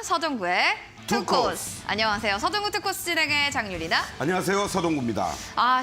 서동구의 투코스. 안녕하세요. 서동구 투코스 진행의 장유리다. 안녕하세요. 서동구입니다.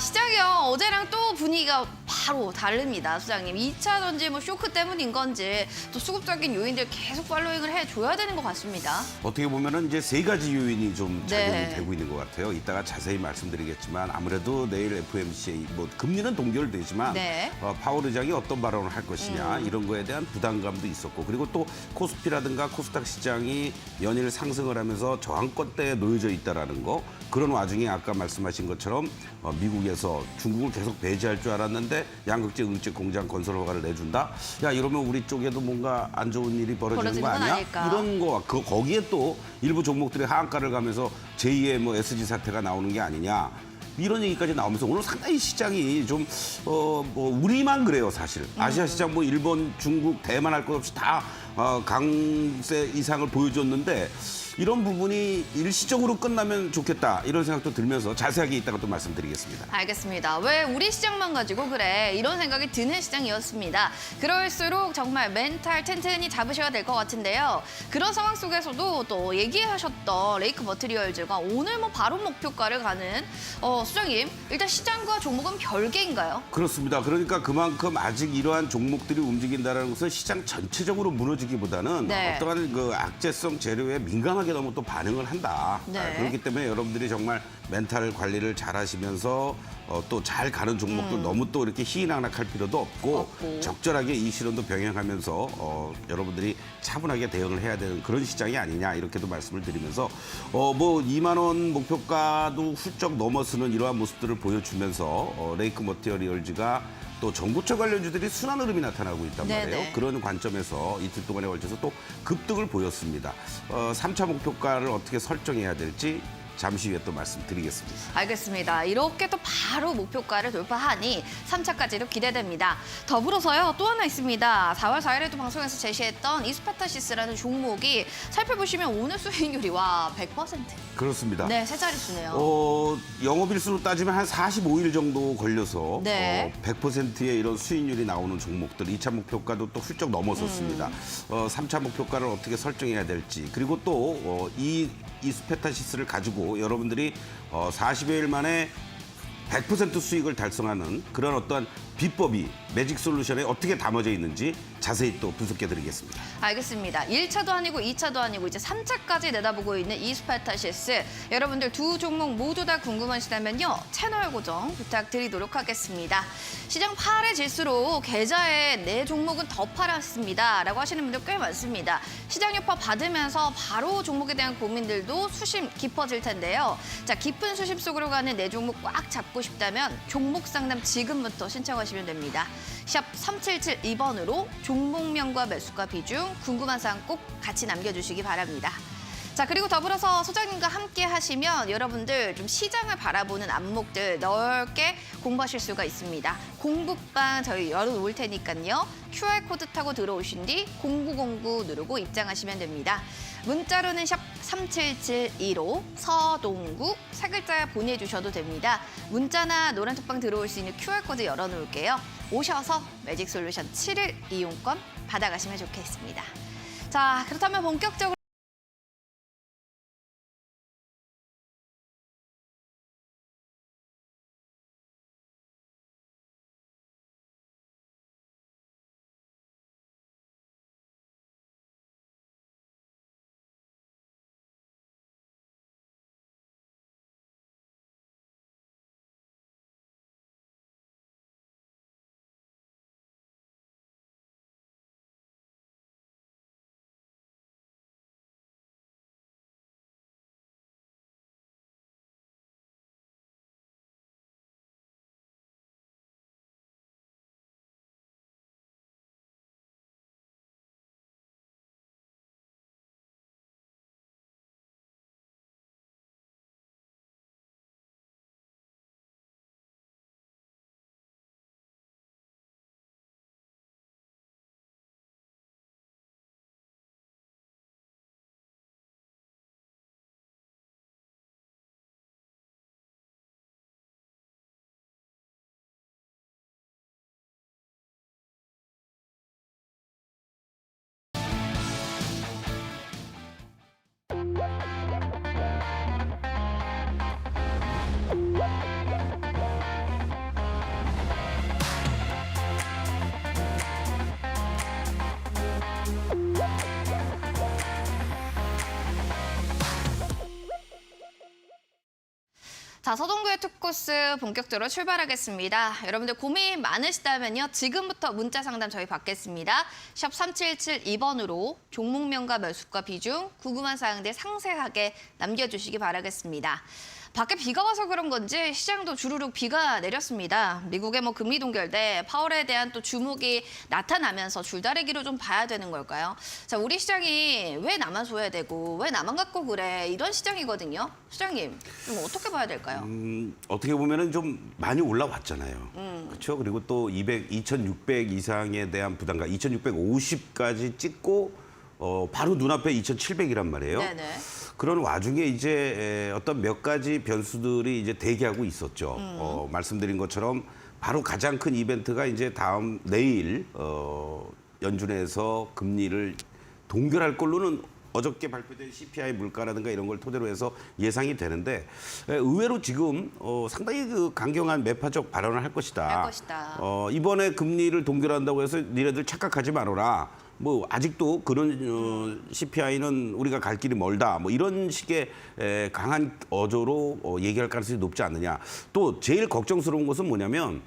시장이요. 어제랑 또 분위기가 바로 다릅니다. 수장님. 2차전지 쇼크 때문인 건지 또 수급적인 요인들 계속 팔로잉을 해줘야 되는 것 같습니다. 어떻게 보면은 이제 세 가지 요인이 좀 작용이 네. 되고 있는 것 같아요. 이따가 자세히 말씀드리겠지만 아무래도 내일 FOMC 금리는 동결되지만 네. 파월 의장이 어떤 발언을 할 것이냐 이런 거에 대한 부담감도 있었고 그리고 또 코스피라든가 코스닥 시장이 연일 상승을 하면서 저항권대에 놓여져 있다라는 거 그런 와중에 아까 말씀하신 것처럼 미국에서 중국을 계속 배제할 줄 알았는데 양극재 응축 공장 건설 허가를 내준다. 야 이러면 우리 쪽에도 뭔가 안 좋은 일이 벌어지는 거 아니야? 아닐까. 이런 거 거기에 또 일부 종목들이 하한가를 가면서 제2의 SG 사태가 나오는 게 아니냐. 이런 얘기까지 나오면서 오늘 상당히 시장이 좀 우리만 그래요 사실. 아시아 시장 일본, 중국, 대만 할 것 없이 다 강세 이상을 보여줬는데 이런 부분이 일시적으로 끝나면 좋겠다 이런 생각도 들면서 자세하게 이따가 또 말씀드리겠습니다. 알겠습니다. 왜 우리 시장만 가지고 그래? 이런 생각이 드는 시장이었습니다. 그럴수록 정말 멘탈 튼튼히 잡으셔야 될 것 같은데요. 그런 상황 속에서도 또 얘기하셨던 레이크 머티리얼즈가 오늘 바로 목표가를 가는 수장님, 일단 시장과 종목은 별개인가요? 그렇습니다. 그러니까 그만큼 아직 이러한 종목들이 움직인다는 것은 시장 전체적으로 무너지기보다는 네. 어떠한 그 악재성 재료에 민감하게 너무 또 반응을 한다. 네. 그렇기 때문에 여러분들이 정말 멘탈 관리를 잘 하시면서 또 잘 가는 종목도 너무 또 이렇게 희희낙낙할 필요도 없고 적절하게 이 실현도 병행하면서 여러분들이 차분하게 대응을 해야 되는 그런 시장이 아니냐 이렇게도 말씀을 드리면서 2만 원 목표가도 훌쩍 넘어서는 이러한 모습들을 보여주면서 레이크 머티리얼즈가 또 전고체 관련주들이 순환 흐름이 나타나고 있단 말이에요. 네네. 그런 관점에서 이틀 동안에 걸쳐서 또 급등을 보였습니다. 3차 목표가를 어떻게 설정해야 될지 잠시 후에 또 말씀드리겠습니다. 알겠습니다. 이렇게 또 바로 목표가를 돌파하니 3차까지도 기대됩니다. 더불어서요, 또 하나 있습니다. 4월 4일에도 방송에서 제시했던 이스파타시스라는 종목이 살펴보시면 오늘 수익률이 100%. 그렇습니다. 네, 세 자릿수네요. 영업일수로 따지면 한 45일 정도 걸려서 네. 100%의 이런 수익률이 나오는 종목들 2차 목표가도 또 훌쩍 넘어섰습니다. 3차 목표가를 어떻게 설정해야 될지 그리고 또 이 이스페타시스를 가지고 여러분들이 40여일 만에 100% 수익을 달성하는 그런 어떤 비법이 매직 솔루션에 어떻게 담아져 있는지 자세히 또 분석해드리겠습니다. 알겠습니다. 1차도 아니고 2차도 아니고 이제 3차까지 내다보고 있는 이스파타시스. 여러분들 두 종목 모두 다 궁금하시다면요. 채널 고정 부탁드리도록 하겠습니다. 시장 8의 질수로 계좌에 내 종목은 더 팔았습니다. 라고 하시는 분들 꽤 많습니다. 시장 여파 받으면서 바로 종목에 대한 고민들도 수심 깊어질 텐데요. 자, 깊은 수심 속으로 가는 내 종목 꽉 잡고 싶다면 종목 상담 지금부터 신청하시면 됩니다. 샵 3772번으로 종목명과 매수가 비중, 궁금한 사항 꼭 같이 남겨주시기 바랍니다. 자, 그리고 더불어서 소장님과 함께 하시면 여러분들 좀 시장을 바라보는 안목들 넓게 공부하실 수가 있습니다. 공부방 저희 열어놓을 테니까요. QR코드 타고 들어오신 뒤 0909 누르고 입장하시면 됩니다. 문자로는 샵 3772로 서동구 세 글자 보내주셔도 됩니다. 문자나 노란톡방 들어올 수 있는 QR코드 열어놓을게요. 오셔서 매직솔루션 7일 이용권 받아가시면 좋겠습니다. 자, 그렇다면 본격적으로 자, 서동구의 투코스 본격적으로 출발하겠습니다. 여러분들 고민 많으시다면요. 지금부터 문자 상담 저희 받겠습니다. 샵 3772번으로 종목명과 매수가 비중, 궁금한 사항들 상세하게 남겨주시기 바라겠습니다. 밖에 비가 와서 그런 건지 시장도 주르륵 비가 내렸습니다. 미국의 금리 동결돼 파월에 대한 또 주목이 나타나면서 줄다리기로 좀 봐야 되는 걸까요? 자, 우리 시장이 왜 나만 소외되고 왜 나만 갖고 그래 이런 시장이거든요. 시장님 좀 어떻게 봐야 될까요? 어떻게 보면은 좀 많이 올라왔잖아요. 그렇죠? 그리고 또 2,600 이상에 대한 부담감, 2,650까지 찍고 바로 눈앞에 2,700이란 말이에요. 네네. 그런 와중에 이제 어떤 몇 가지 변수들이 이제 대기하고 있었죠. 말씀드린 것처럼 바로 가장 큰 이벤트가 이제 다음 내일 연준에서 금리를 동결할 걸로는 어저께 발표된 CPI 물가라든가 이런 걸 토대로 해서 예상이 되는데 의외로 지금 상당히 그 강경한 매파적 발언을 할 것이다. 이번에 금리를 동결한다고 해서 니네들 착각하지 말아라. 뭐 아직도 그런 CPI는 우리가 갈 길이 멀다. 뭐 이런 식의 강한 어조로 얘기할 가능성이 높지 않느냐. 또 제일 걱정스러운 것은 뭐냐면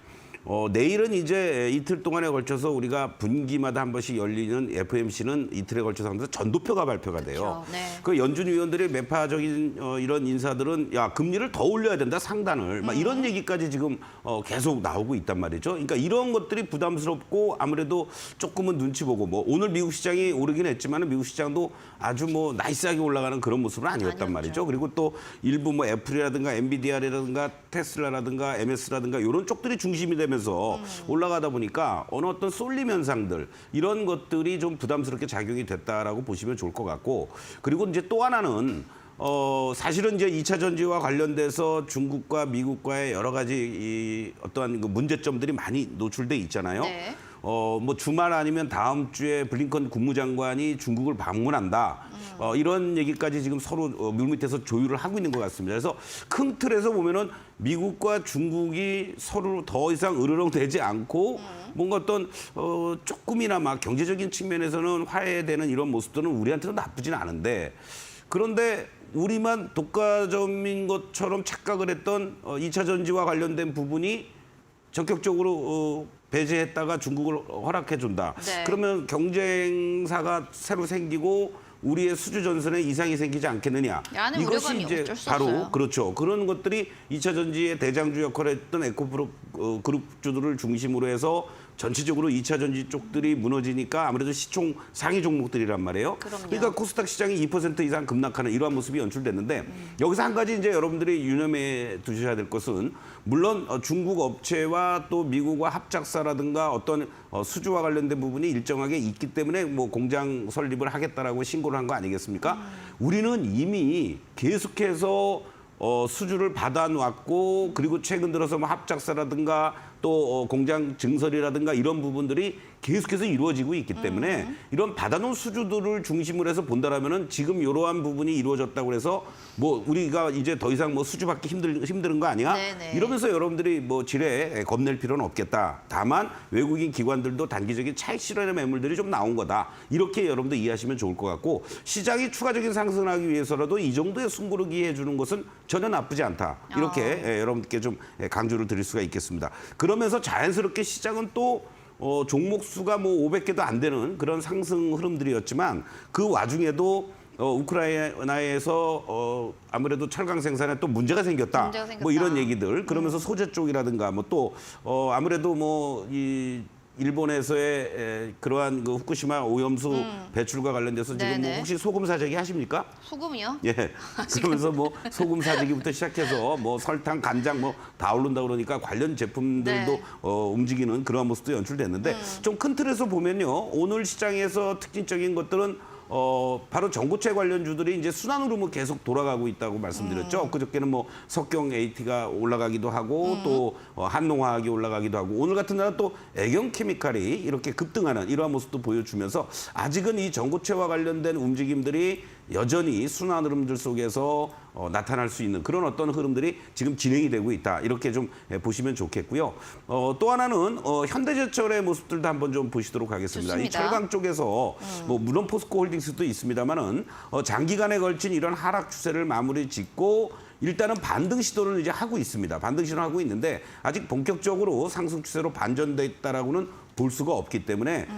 내일은 이제 이틀 동안에 걸쳐서 우리가 분기마다 한 번씩 열리는 FOMC는 이틀에 걸쳐서 하면서 전도표가 발표가 돼요. 그렇죠. 네. 그 연준 위원들의 매파적인 이런 인사들은 야 금리를 더 올려야 된다 상단을 막 이런 얘기까지 지금 계속 나오고 있단 말이죠. 그러니까 이런 것들이 부담스럽고 아무래도 조금은 눈치 보고 뭐 오늘 미국 시장이 오르긴 했지만 미국 시장도 아주 뭐 나이스하게 올라가는 그런 모습은 아니었단 말이죠. 그리고 또 일부 뭐 애플이라든가 엔비디아라든가 테슬라라든가 MS라든가 이런 쪽들이 중심이 되면서 올라가다 보니까 어떤 쏠림 현상들 이런 것들이 좀 부담스럽게 작용이 됐다라고 보시면 좋을 것 같고 그리고 이제 또 하나는 사실은 이제 2차 전지와 관련돼서 중국과 미국과의 여러 가지 이 어떠한 그 문제점들이 많이 노출돼 있잖아요. 네. 뭐 주말 아니면 다음 주에 블링컨 국무장관이 중국을 방문한다. 이런 얘기까지 지금 서로 물밑에서 조율을 하고 있는 것 같습니다. 그래서 큰 틀에서 보면은 미국과 중국이 서로 더 이상 으르렁대지 않고 뭔가 어떤 조금이나마 경제적인 측면에서는 화해되는 이런 모습들은 우리한테도 나쁘진 않은데 그런데 우리만 독과점인 것처럼 착각을 했던 2차 전지와 관련된 부분이 전격적으로 배제했다가 중국을 허락해준다. 네. 그러면 경쟁사가 새로 생기고 우리의 수주 전선에 이상이 생기지 않겠느냐. 라는 이것이 우려감이 이제 어쩔 수 바로 없어요. 그렇죠. 그런 것들이 2차 전지의 대장주 역할을 했던 에코프로 그룹주들을 중심으로 해서 전체적으로 2차 전지 쪽들이 무너지니까 아무래도 시총 상위 종목들이란 말이에요. 그럼요. 그러니까 코스닥 시장이 2% 이상 급락하는 이러한 모습이 연출됐는데 여기서 한 가지 이제 여러분들이 유념해 두셔야 될 것은 물론 중국 업체와 또 미국과 합작사라든가 어떤 수주와 관련된 부분이 일정하게 있기 때문에 뭐 공장 설립을 하겠다라고 신고를 한 거 아니겠습니까? 우리는 이미 계속해서 수주를 받아놨고 그리고 최근 들어서 뭐 합작사라든가 또 공장 증설이라든가 이런 부분들이 계속해서 이루어지고 있기 때문에 이런 받아놓은 수주들을 중심으로 해서 본다라면은 지금 이러한 부분이 이루어졌다고 해서 뭐 우리가 이제 더 이상 뭐 수주 받기 힘든 거 아니야? 네네. 이러면서 여러분들이 뭐 지레 겁낼 필요는 없겠다. 다만 외국인 기관들도 단기적인 차익 실현의 매물들이 좀 나온 거다. 이렇게 여러분들 이해하시면 좋을 것 같고 시장이 추가적인 상승을 하기 위해서라도 이 정도의 숨고르기 해주는 것은 전혀 나쁘지 않다. 이렇게 여러분께 좀 강조를 드릴 수가 있겠습니다. 그러면서 자연스럽게 시장은 또 종목 수가 뭐 500개도 안 되는 그런 상승 흐름들이었지만 그 와중에도 우크라이나에서 아무래도 철강 생산에 또 문제가 생겼다. 뭐 이런 얘기들 그러면서 소재 쪽이라든가 뭐 또 아무래도 뭐 이 일본에서의 그러한 그 후쿠시마 오염수 배출과 관련돼서 지금 뭐 혹시 소금 사재기 하십니까? 소금이요? 예. 그러면서 뭐 소금 사재기부터 시작해서 뭐 설탕, 간장 뭐 다 오른다 그러니까 관련 제품들도 네. 움직이는 그런 모습도 연출됐는데 좀 큰 틀에서 보면요. 오늘 시장에서 특징적인 것들은 바로 전고체 관련주들이 이제 순환으로 뭐 계속 돌아가고 있다고 말씀드렸죠. 그저께는 뭐 석경 AT가 올라가기도 하고 또 한농화학이 올라가기도 하고 오늘 같은 날은 또 애경 케미칼이 이렇게 급등하는 이러한 모습도 보여주면서 아직은 이 전고체와 관련된 움직임들이 여전히 순환 흐름들 속에서 나타날 수 있는 그런 어떤 흐름들이 지금 진행이 되고 있다. 이렇게 좀 보시면 좋겠고요. 또 하나는 현대제철의 모습들도 한번 좀 보시도록 하겠습니다. 이 좋습니다. 철강 쪽에서 뭐 물론 포스코 홀딩스도 있습니다만은 장기간에 걸친 이런 하락 추세를 마무리 짓고 일단은 반등 시도를 이제 하고 있습니다. 반등 시도를 하고 있는데 아직 본격적으로 상승 추세로 반전돼 있다라고는 볼 수가 없기 때문에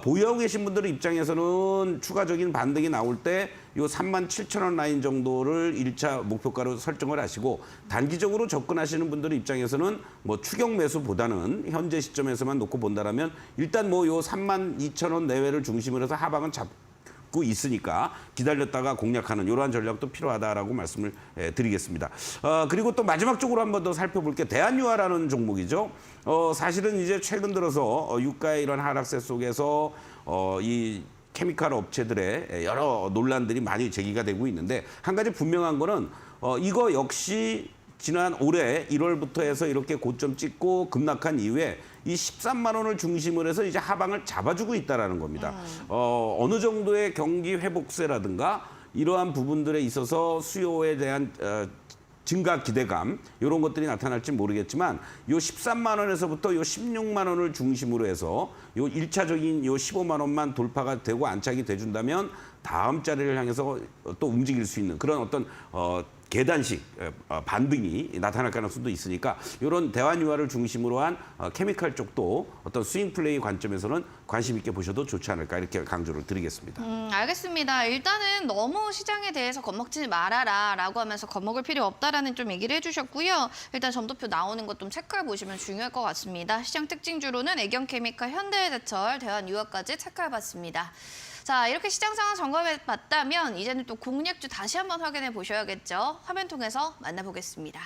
보유하고 계신 분들의 입장에서는 추가적인 반등이 나올 때 요 37,000원 라인 정도를 1차 목표가로 설정을 하시고 단기적으로 접근하시는 분들의 입장에서는 뭐 추격 매수보다는 현재 시점에서만 놓고 본다라면 일단 뭐 요 32,000원 내외를 중심으로 해서 하방은 잡고 있으니까 기다렸다가 공략하는 이러한 전략도 필요하다라고 말씀을 드리겠습니다. 그리고 또 마지막 쪽으로 한 번 더 살펴볼 게 대한유화라는 종목이죠. 사실은 이제 최근 들어서 유가의 이런 하락세 속에서 이 케미칼 업체들의 여러 논란들이 많이 제기가 되고 있는데 한 가지 분명한 거는 이거 역시 지난 올해 1월부터 해서 이렇게 고점 찍고 급락한 이후에 이 13만 원을 중심으로 해서 이제 하방을 잡아주고 있다라는 겁니다. 어느 정도의 경기 회복세라든가 이러한 부분들에 있어서 수요에 대한 증가 기대감 이런 것들이 나타날지 모르겠지만 요 13만 원에서부터 요 16만 원을 중심으로 해서 요 1차적인 요 15만 원만 돌파가 되고 안착이 돼준다면 다음 자리를 향해서 또 움직일 수 있는 그런 어떤 계단식 반등이 나타날 가능성도 있으니까 이런 대환유화를 중심으로 한 케미칼 쪽도 어떤 스윙 플레이 관점에서는 관심 있게 보셔도 좋지 않을까 이렇게 강조를 드리겠습니다. 알겠습니다. 일단은 너무 시장에 대해서 겁먹지 말아라라고 하면서 겁먹을 필요 없다라는 좀 얘기를 해주셨고요. 일단 점도표 나오는 것 좀 체크해 보시면 중요할 것 같습니다. 시장 특징주로는 애경케미칼, 현대제철, 대한유화까지 체크해봤습니다. 자, 이렇게 시장 상황 점검해 봤다면 이제는 또 공략주 다시 한번 확인해 보셔야겠죠. 화면 통해서 만나보겠습니다.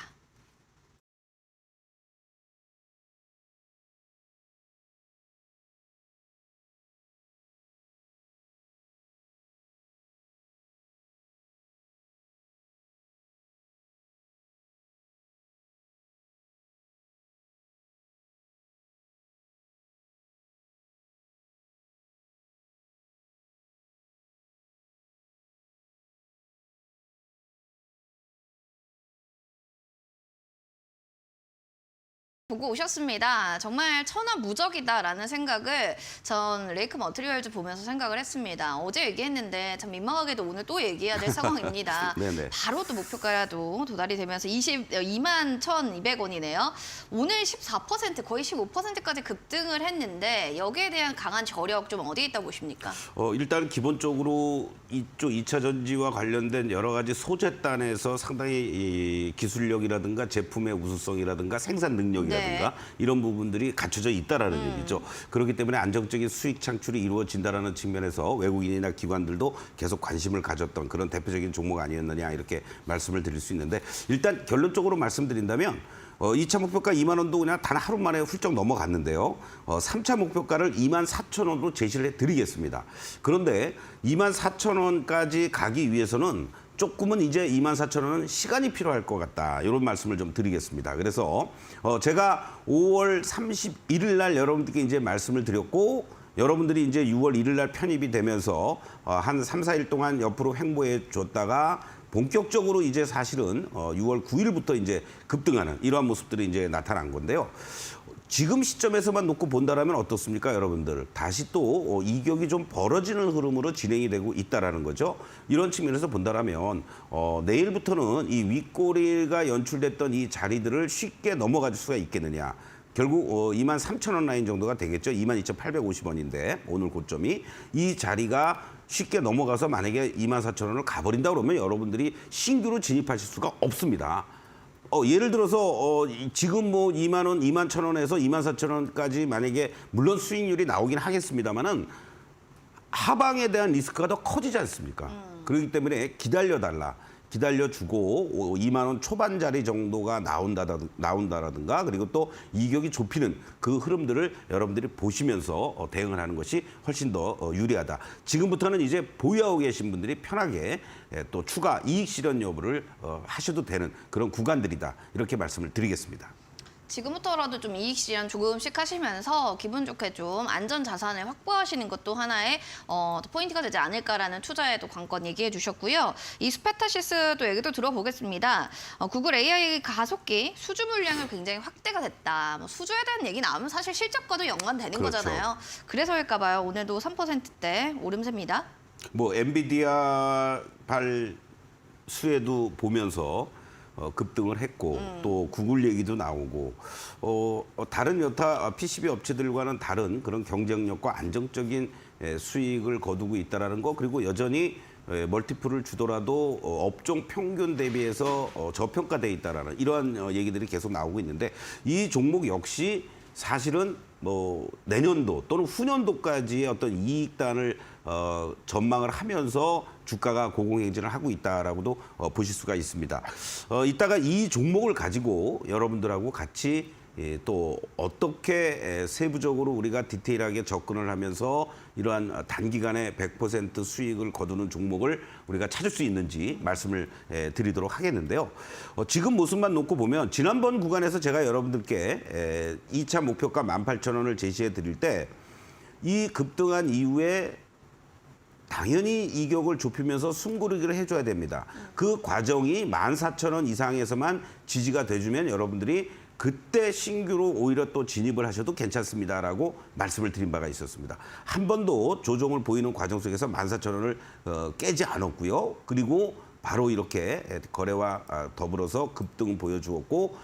보고 오셨습니다. 정말 천하무적이다라는 생각을 전 레이크 머트리얼즈 보면서 생각을 했습니다. 어제 얘기했는데 참 민망하게도 오늘 또 얘기해야 될 상황입니다. 네네. 바로 또 목표가라도 도달이 되면서 21,200원이네요. 오늘 14% 거의 15%까지 급등을 했는데 여기에 대한 강한 저력 좀 어디에 있다고 보십니까? 일단 기본적으로 이쪽 2차 전지와 관련된 여러 가지 소재단에서 상당히 이 기술력이라든가 제품의 우수성이라든가 생산 능력이라든가 이런 부분들이 갖춰져 있다라는 얘기죠. 그렇기 때문에 안정적인 수익 창출이 이루어진다라는 측면에서 외국인이나 기관들도 계속 관심을 가졌던 그런 대표적인 종목 아니었느냐 이렇게 말씀을 드릴 수 있는데 일단 결론적으로 말씀드린다면 2차 목표가 2만 원도 그냥 단 하루 만에 훌쩍 넘어갔는데요. 3차 목표가를 2만 4천 원으로 제시를 해드리겠습니다. 그런데 2만 4천 원까지 가기 위해서는 조금은 이제 2만 4천 원은 시간이 필요할 것 같다. 이런 말씀을 좀 드리겠습니다. 그래서 제가 5월 31일 날 여러분들께 이제 말씀을 드렸고 여러분들이 이제 6월 1일 날 편입이 되면서 한 3, 4일 동안 옆으로 횡보해 줬다가 본격적으로 이제 사실은 6월 9일부터 이제 급등하는 이러한 모습들이 이제 나타난 건데요. 지금 시점에서만 놓고 본다라면 어떻습니까, 여러분들? 다시 또 이격이 좀 벌어지는 흐름으로 진행이 되고 있다라는 거죠. 이런 측면에서 본다라면 내일부터는 이 윗꼬리가 연출됐던 이 자리들을 쉽게 넘어갈 수가 있겠느냐. 결국 2만 3천 원 라인 정도가 되겠죠. 22,850원인데 오늘 고점이 이 자리가 쉽게 넘어가서 만약에 2만 4천 원을 가버린다 그러면 여러분들이 신규로 진입하실 수가 없습니다. 예를 들어서 지금 뭐 2만 원, 2만 1천 원에서 2만 4천 원까지 만약에 물론 수익률이 나오긴 하겠습니다만은 하방에 대한 리스크가 더 커지지 않습니까? 그렇기 때문에 기다려달라. 기다려주고 2만 원 초반 자리 정도가 나온다라든가 그리고 또 이격이 좁히는 그 흐름들을 여러분들이 보시면서 대응을 하는 것이 훨씬 더 유리하다. 지금부터는 이제 보유하고 계신 분들이 편하게 또 추가 이익 실현 여부를 하셔도 되는 그런 구간들이다. 이렇게 말씀을 드리겠습니다. 지금부터라도 좀 이익 실현 조금씩 하시면서 기분 좋게 좀 안전 자산을 확보하시는 것도 하나의 포인트가 되지 않을까라는 투자에도 관건 얘기해 주셨고요. 이 스페타시스도 얘기도 들어보겠습니다. 구글 AI 가속기 수주 물량을 굉장히 확대가 됐다. 뭐 수주에 대한 얘기 나오면 사실 실적과도 연관되는 그렇죠. 거잖아요. 그래서일까 봐요. 오늘도 3%대 오름세입니다. 뭐 엔비디아 수에도 보면서 급등을 했고 또 구글 얘기도 나오고 다른 여타 PCB 업체들과는 다른 그런 경쟁력과 안정적인 수익을 거두고 있다라는 거, 그리고 여전히 멀티플을 주더라도 업종 평균 대비해서 저평가돼 있다라는 이러한 얘기들이 계속 나오고 있는데, 이 종목 역시 사실은 뭐 내년도 또는 후년도까지의 어떤 이익단을 전망을 하면서 주가가 고공행진을 하고 있다라고도 보실 수가 있습니다. 이따가 이 종목을 가지고 여러분들하고 같이 또 어떻게 세부적으로 우리가 디테일하게 접근을 하면서 이러한 단기간에 100% 수익을 거두는 종목을 우리가 찾을 수 있는지 말씀을 드리도록 하겠는데요. 지금 모습만 놓고 보면 지난번 구간에서 제가 여러분들께 2차 목표가 18,000원을 제시해 드릴 때 이 급등한 이후에 당연히 이격을 좁히면서 숨고르기를 해줘야 됩니다. 그 과정이 14,000원 이상에서만 지지가 돼주면 여러분들이 그때 신규로 오히려 또 진입을 하셔도 괜찮습니다라고 말씀을 드린 바가 있었습니다. 한 번도 조정을 보이는 과정 속에서 14,000원을 깨지 않았고요. 그리고 바로 이렇게 거래와 더불어서 급등을 보여주었고,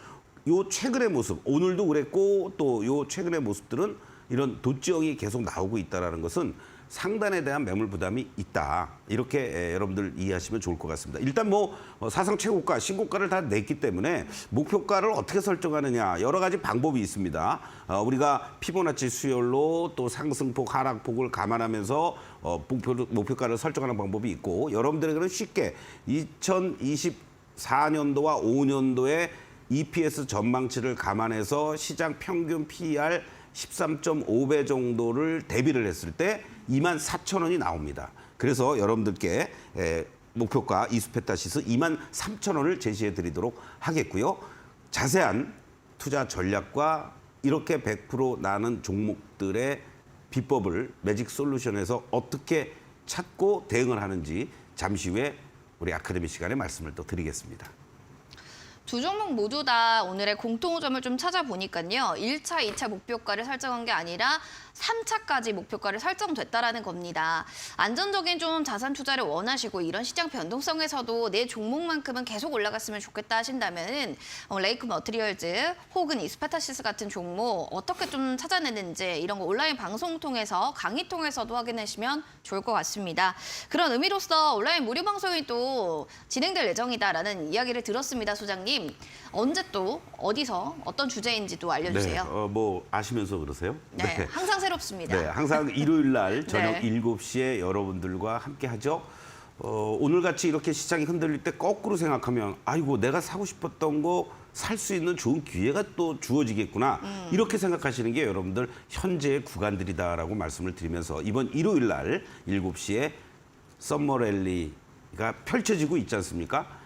요 최근의 모습, 오늘도 그랬고 또 요 최근의 모습들은 이런 도지형이 계속 나오고 있다는 것은 상단에 대한 매물 부담이 있다. 이렇게 여러분들 이해하시면 좋을 것 같습니다. 일단 뭐 사상 최고가, 신고가를 다 냈기 때문에 목표가를 어떻게 설정하느냐, 여러 가지 방법이 있습니다. 우리가 피보나치 수열로 또 상승폭, 하락폭을 감안하면서 목표가를 설정하는 방법이 있고, 여러분들에게는 쉽게 2024년도와 5년도에 EPS 전망치를 감안해서 시장 평균 PER 13.5배 정도를 대비를 했을 때 24,000원이 나옵니다. 그래서 여러분들께 목표가 이스페타시스 23,000원을 제시해 드리도록 하겠고요. 자세한 투자 전략과 이렇게 100% 나는 종목들의 비법을 매직 솔루션에서 어떻게 찾고 대응을 하는지 잠시 후에 우리 아카데미 시간에 말씀을 또 드리겠습니다. 두 종목 모두 다 오늘의 공통점을 좀 찾아보니까요. 1차, 2차 목표가를 설정한 게 아니라 3차까지 목표가를 설정됐다라는 겁니다. 안전적인 좀 자산 투자를 원하시고 이런 시장 변동성에서도 내 종목만큼은 계속 올라갔으면 좋겠다 하신다면 레이크 머티리얼즈 혹은 이스페타시스 같은 종목 어떻게 좀 찾아내는지 이런 거 온라인 방송 통해서 강의 통해서도 확인하시면 좋을 것 같습니다. 그런 의미로서 온라인 무료 방송이 또 진행될 예정이다라는 이야기를 들었습니다, 소장님. 언제 또 어디서 어떤 주제인지도 알려주세요. 네, 뭐 아시면서 그러세요? 네, 항상 새롭습니다. 네, 항상 일요일 날 저녁 네. 7시에 여러분들과 함께 하죠. 오늘같이 이렇게 시장이 흔들릴 때 거꾸로 생각하면 아이고 내가 사고 싶었던 거 살 수 있는 좋은 기회가 또 주어지겠구나. 이렇게 생각하시는 게 여러분들 현재의 구간들이다라고 말씀을 드리면서 이번 일요일 날 7시에 썸머랠리가 펼쳐지고 있지 않습니까?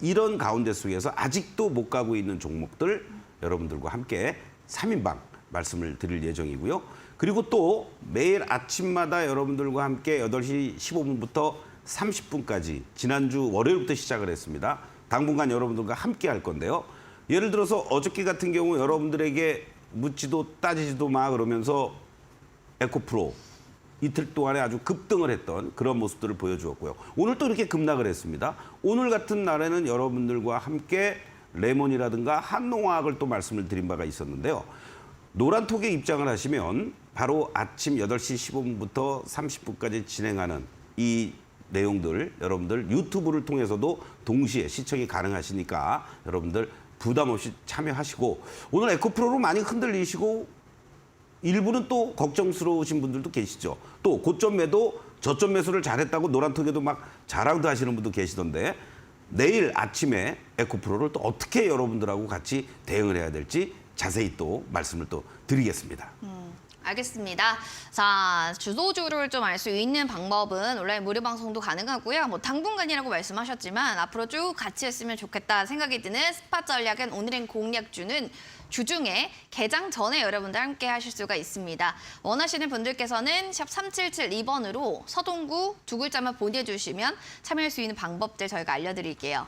이런 가운데 속에서 아직도 못 가고 있는 종목들 여러분들과 함께 3인방 말씀을 드릴 예정이고요. 그리고 또 매일 아침마다 여러분들과 함께 8시 15분부터 30분까지 지난주 월요일부터 시작을 했습니다. 당분간 여러분들과 함께 할 건데요. 예를 들어서 어저께 같은 경우 여러분들에게 묻지도 따지지도 마 그러면서 에코프로 이틀 동안에 아주 급등을 했던 그런 모습들을 보여주었고요. 오늘 또 이렇게 급락을 했습니다. 오늘 같은 날에는 여러분들과 함께 레몬이라든가 한농화학을 또 말씀을 드린 바가 있었는데요. 노란톡에 입장을 하시면 바로 아침 8시 15분부터 30분까지 진행하는 이 내용들 여러분들 유튜브를 통해서도 동시에 시청이 가능하시니까 여러분들 부담 없이 참여하시고, 오늘 에코프로로 많이 흔들리시고 일부는 또 걱정스러우신 분들도 계시죠. 또 고점 매도, 저점 매수를 잘했다고 노란톡에도 막 자랑도 하시는 분도 계시던데, 내일 아침에 에코프로를 또 어떻게 여러분들하고 같이 대응을 해야 될지 자세히 또 말씀을 또 드리겠습니다. 알겠습니다. 자, 주소주를 좀 알 수 있는 방법은 온라인 무료 방송도 가능하고요. 뭐 당분간이라고 말씀하셨지만 앞으로 쭉 같이 했으면 좋겠다 생각이 드는 스팟 전략은 오늘의 공략주는 주중에 개장 전에 여러분들 함께 하실 수가 있습니다. 원하시는 분들께서는 샵 3772번으로 서동구 두 글자만 보내주시면 참여할 수 있는 방법들 저희가 알려드릴게요.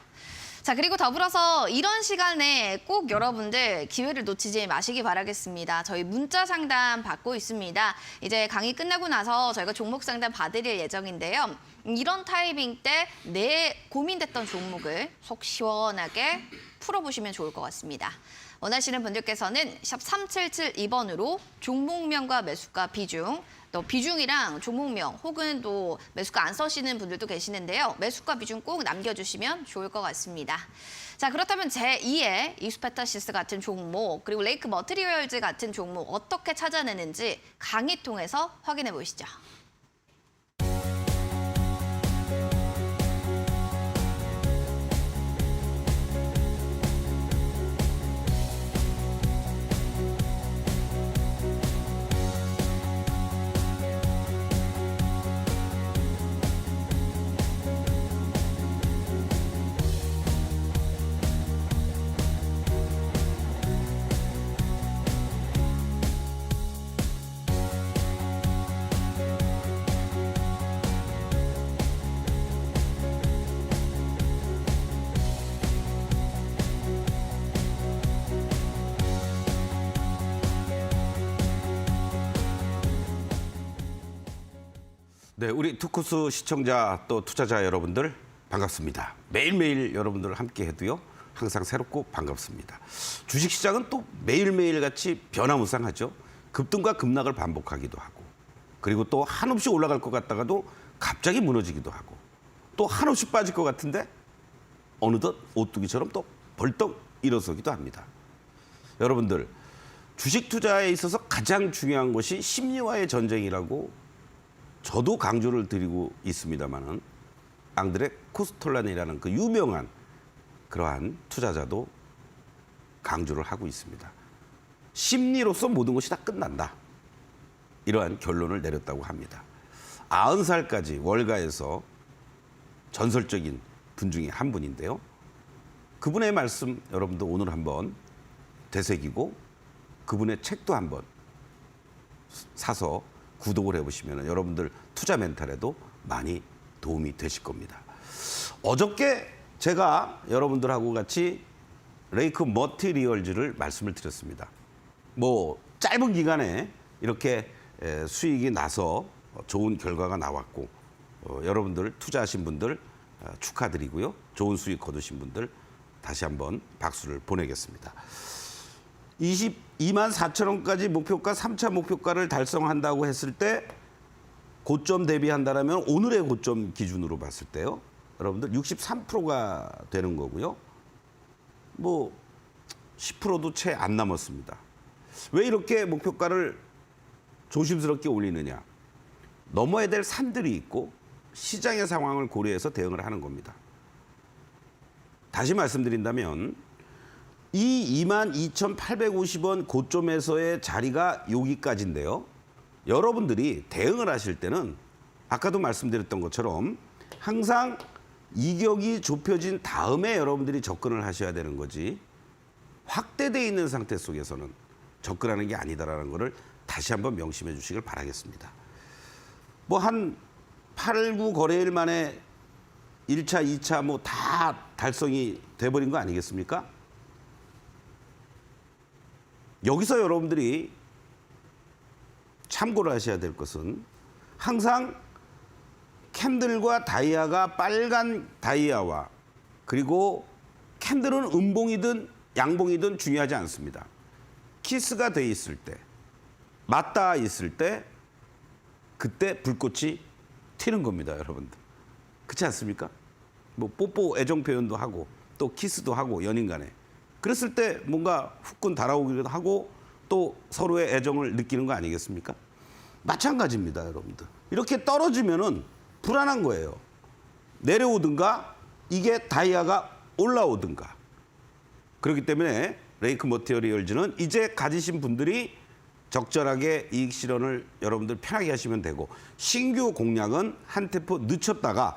자, 그리고 더불어서 이런 시간에 꼭 여러분들 기회를 놓치지 마시기 바라겠습니다. 저희 문자 상담 받고 있습니다. 이제 강의 끝나고 나서 저희가 종목 상담 받으릴 예정인데요. 이런 타이밍 때 내 고민됐던 종목을 속 시원하게 풀어보시면 좋을 것 같습니다. 원하시는 분들께서는 샵 3772번으로 종목명과 매수가 비중, 또 비중이랑 종목명 혹은 또 매수가 안 써시는 분들도 계시는데요. 매수가 비중 꼭 남겨주시면 좋을 것 같습니다. 자, 그렇다면 제2의 이스페타시스 같은 종목 그리고 레이크 머티리얼즈 같은 종목 어떻게 찾아내는지 강의 통해서 확인해 보시죠. 네, 우리 투쿠스 시청자 또 투자자 여러분들 반갑습니다. 매일매일 여러분들 함께 해도요. 항상 새롭고 반갑습니다. 주식시장은 또 매일매일 같이 변화무쌍하죠. 급등과 급락을 반복하기도 하고 그리고 또 한없이 올라갈 것 같다가도 갑자기 무너지기도 하고 또 한없이 빠질 것 같은데 어느덧 오뚜기처럼 또 벌떡 일어서기도 합니다. 여러분들 주식 투자에 있어서 가장 중요한 것이 심리와의 전쟁이라고 저도 강조를 드리고 있습니다만은 앙드레 코스톨란이라는 그 유명한 그러한 투자자도 강조를 하고 있습니다. 심리로서 모든 것이 다 끝난다. 이러한 결론을 내렸다고 합니다. 90살까지 월가에서 전설적인 분 중에 한 분인데요. 그분의 말씀 여러분도 오늘 한번 되새기고 그분의 책도 한번 사서 구독을 해보시면 여러분들 투자 멘탈에도 많이 도움이 되실 겁니다. 어저께 제가 여러분들하고 같이 레이크 머티리얼즈를 말씀을 드렸습니다. 뭐 짧은 기간에 이렇게 수익이 나서 좋은 결과가 나왔고 여러분들 투자하신 분들 축하드리고요. 좋은 수익 거두신 분들 다시 한번 박수를 보내겠습니다. 22만 4천 원까지 목표가 3차 목표가를 달성한다고 했을 때 고점 대비한다라면 오늘의 고점 기준으로 봤을 때요. 여러분들 63%가 되는 거고요. 뭐 10%도 채 안 남았습니다. 왜 이렇게 목표가를 조심스럽게 올리느냐. 넘어야 될 산들이 있고 시장의 상황을 고려해서 대응을 하는 겁니다. 다시 말씀드린다면 이 22,850원 고점에서의 자리가 여기까지인데요. 여러분들이 대응을 하실 때는 아까도 말씀드렸던 것처럼 항상 이격이 좁혀진 다음에 여러분들이 접근을 하셔야 되는 거지 확대되어 있는 상태 속에서는 접근하는 게 아니다라는 것을 다시 한번 명심해 주시길 바라겠습니다. 뭐 한 8, 9 거래일 만에 1차, 2차 뭐 다 달성이 돼버린 거 아니겠습니까? 여기서 여러분들이 참고를 하셔야 될 것은 항상 캔들과 다이아가 빨간 다이아와 그리고 캔들은 음봉이든 양봉이든 중요하지 않습니다. 키스가 돼 있을 때, 맞닿아 있을 때 그때 불꽃이 튀는 겁니다, 여러분들. 그렇지 않습니까? 뭐 뽀뽀 애정 표현도 하고 또 키스도 하고 연인 간에 그랬을 때 뭔가 후끈 달아오기도 하고 또 서로의 애정을 느끼는 거 아니겠습니까? 마찬가지입니다, 여러분들. 이렇게 떨어지면은 불안한 거예요. 내려오든가 이게 다이아가 올라오든가. 그렇기 때문에 레이크 머티리얼즈는 이제 가지신 분들이 적절하게 이익 실현을 여러분들 편하게 하시면 되고 신규 공략은 한 템포 늦췄다가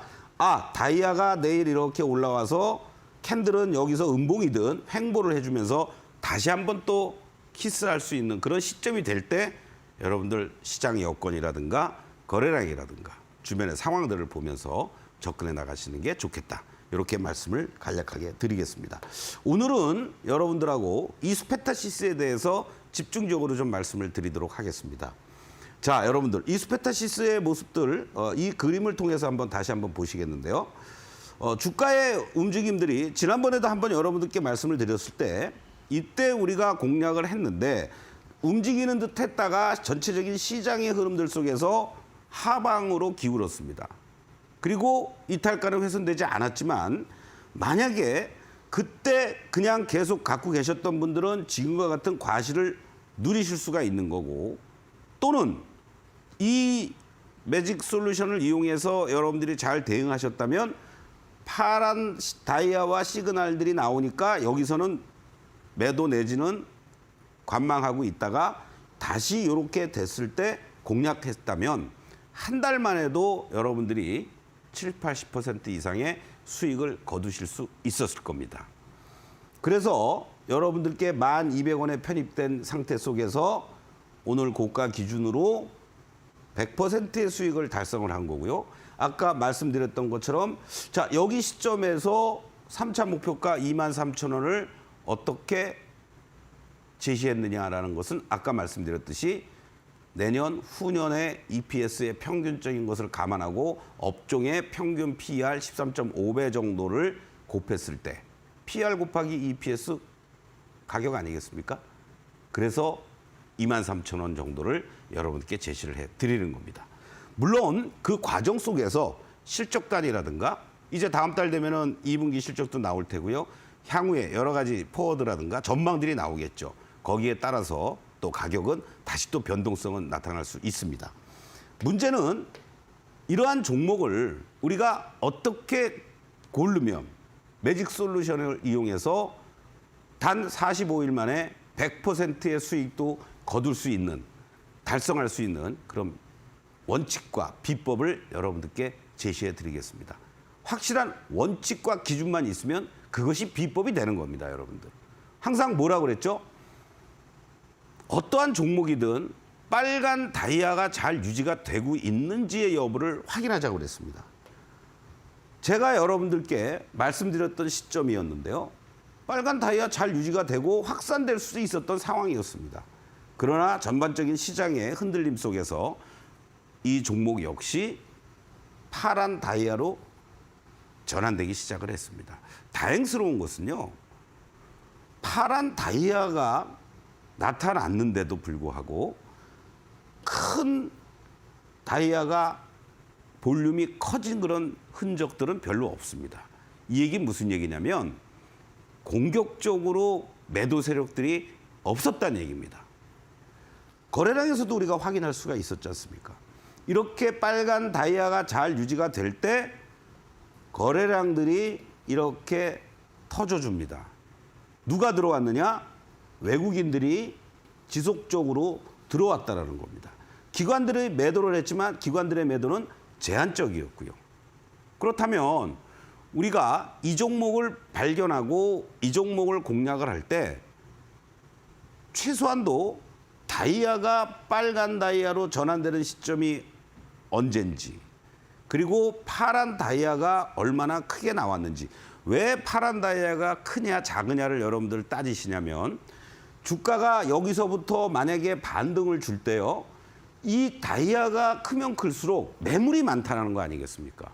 다이아가 내일 이렇게 올라와서 캔들은 여기서 음봉이든 횡보를 해주면서 다시 한번 또 키스할 수 있는 그런 시점이 될 때 여러분들 시장 여건이라든가 거래량이라든가 주변의 상황들을 보면서 접근해 나가시는 게 좋겠다. 이렇게 말씀을 간략하게 드리겠습니다. 오늘은 여러분들하고 이스페타시스에 대해서 집중적으로 좀 말씀을 드리도록 하겠습니다. 자, 여러분들 이스페타시스의 모습들 이 그림을 통해서 다시 한번 보시겠는데요. 주가의 움직임들이 지난번에도 한번 여러분들께 말씀을 드렸을 때 이때 우리가 공략을 했는데 움직이는 듯 했다가 전체적인 시장의 흐름들 속에서 하방으로 기울었습니다. 그리고 이탈가는 훼손되지 않았지만 만약에 그때 그냥 계속 갖고 계셨던 분들은 지금과 같은 과실을 누리실 수가 있는 거고 또는 이 매직 솔루션을 이용해서 여러분들이 잘 대응하셨다면 파란 다이아와 시그널들이 나오니까 여기서는 매도 내지는 관망하고 있다가 다시 이렇게 됐을 때 공략했다면 한 달만 해도 여러분들이 7, 80% 이상의 수익을 거두실 수 있었을 겁니다. 그래서 여러분들께 1,200원에 편입된 상태 속에서 오늘 고가 기준으로 100%의 수익을 달성을 한 거고요. 아까 말씀드렸던 것처럼 자, 여기 시점에서 3차 목표가 23,000원을 어떻게 제시했느냐라는 것은 아까 말씀드렸듯이 내년 후년의 EPS의 평균적인 것을 감안하고 업종의 평균 PER 13.5배 정도를 곱했을 때 PER 곱하기 EPS 가격 아니겠습니까? 그래서 23,000원 정도를 여러분께 제시를 해드리는 겁니다. 물론 그 과정 속에서 실적단이라든가 이제 다음 달 되면은 2분기 실적도 나올 테고요. 향후에 여러 가지 포워드라든가 전망들이 나오겠죠. 거기에 따라서 또 가격은 다시 또 변동성은 나타날 수 있습니다. 문제는 이러한 종목을 우리가 어떻게 고르면 매직 솔루션을 이용해서 단 45일 만에 100%의 수익도 거둘 수 있는, 달성할 수 있는 그런 원칙과 비법을 여러분들께 제시해 드리겠습니다. 확실한 원칙과 기준만 있으면 그것이 비법이 되는 겁니다, 여러분들. 항상 뭐라고 그랬죠? 어떠한 종목이든 빨간 다이아가 잘 유지가 되고 있는지의 여부를 확인하자고 그랬습니다. 제가 여러분들께 말씀드렸던 시점이었는데요. 빨간 다이아 잘 유지가 되고 확산될 수 있었던 상황이었습니다. 그러나 전반적인 시장의 흔들림 속에서 이 종목 역시 파란 다이아로 전환되기 시작을 했습니다. 다행스러운 것은요. 파란 다이아가 나타났는데도 불구하고 큰 다이아가 볼륨이 커진 그런 흔적들은 별로 없습니다. 이 얘기는 무슨 얘기냐면 공격적으로 매도 세력들이 없었다는 얘기입니다. 거래량에서도 우리가 확인할 수가 있었지 않습니까? 이렇게 빨간 다이아가 잘 유지가 될 때 거래량들이 이렇게 터져줍니다. 누가 들어왔느냐? 외국인들이 지속적으로 들어왔다라는 겁니다. 기관들이 매도를 했지만 기관들의 매도는 제한적이었고요. 그렇다면 우리가 이 종목을 발견하고 이 종목을 공략을 할 때 최소한도 다이아가 빨간 다이아로 전환되는 시점이 언젠지 그리고 파란 다이아가 얼마나 크게 나왔는지 왜 파란 다이아가 크냐 작으냐를 여러분들 따지시냐면 주가가 여기서부터 만약에 반등을 줄 때요. 이 다이아가 크면 클수록 매물이 많다는 거 아니겠습니까?